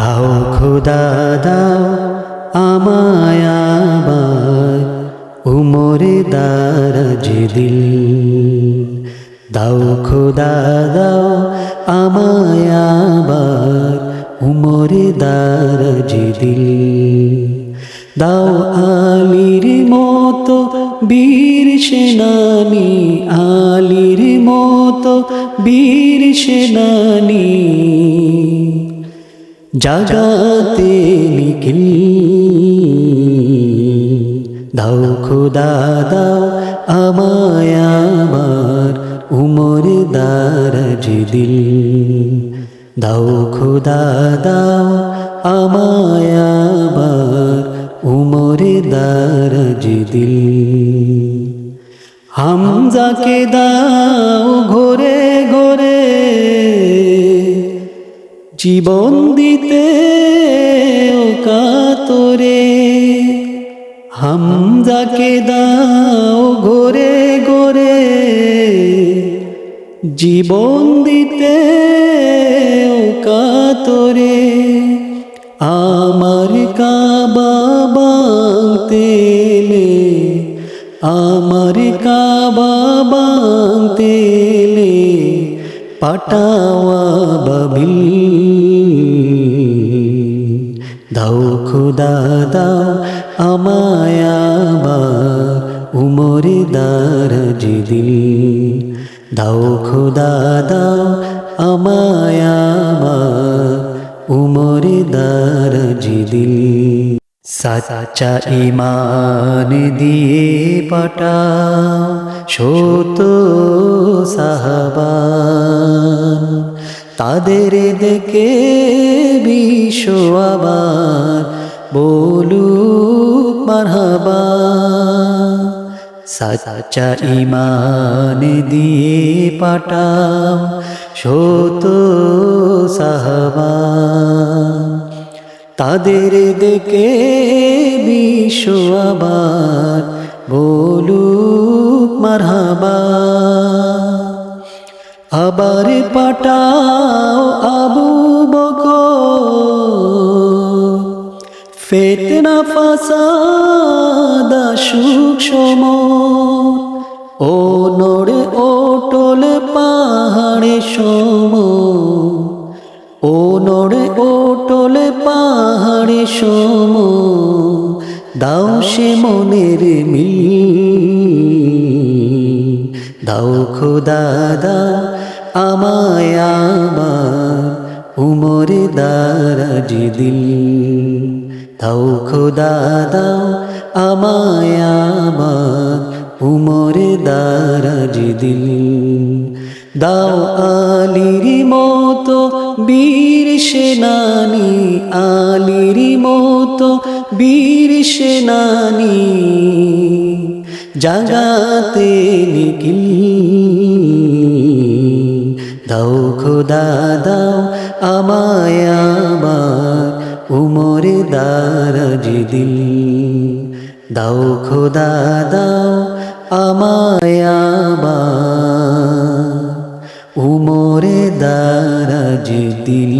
দাও খোদা দাও আমায় আবার উমরে দারাজ দিল। দাও খোদা দাও আমায় আবার উমরে দারাজ দিল। দাও আলীর মতো বীর সেনানী, আলীর মতো বীর সেনানী জাগাতে নিখিল। দাও খোদা দাও আমায় আবার উমরে দারাজ দিল। দাও খোদা দাও আমায় আবার উমরে দারাজ দিল। হামজাকে দাও ঘোরে ঘোরে জীবন দিতে ও কাতরে। হামজাকে দাও ঘোরে ঘোরে জীবন দিতে ও কাতরে। আমার কাবা ভাঙতে এলে, আমার কাবা ভাঙতে এলে পাটাওয়া বাবিল। দাও খোদা দাও আমায় আবার উমরে দারাজ দিল। দাও খোদা দাও আমায় আবার উমরে দারাজ দিল। সাচ্চা ঈমান দিয়ে পাঠাও শত সাহাবান, তাদের দেখে বিশ্ব আবার বলুক মারহাবা। সাচ্চা ঈমান দিয়ে পাঠাও শত সাহাবান, তাদের দেখে বিশ্ব আবার বলুক মারহাবা। আবার পাঠাও আবু বকর, ফিতনা ফাসাদ আসুক সমর। ও নড়ে ওটল পাহাড়ে সমর, ও নড়ে ওটল পাহাড়ে সমর। দাও সে মনের মিল। দাও খোদা দাও আমায় আবার উমরে দারাজ দিল। দাও খোদা দাও আমায় আবার উমরে দারাজ দিল। দাও আলীর মতো বীর সেনানী, আলীর মতো বীর সেনানী জাগাতে নিখিল। দাও খোদা দাও আমায় আবার উমরে দারাজ দিল। দাও খোদা দাও আমায় আবার উমরে দারাজ দিল।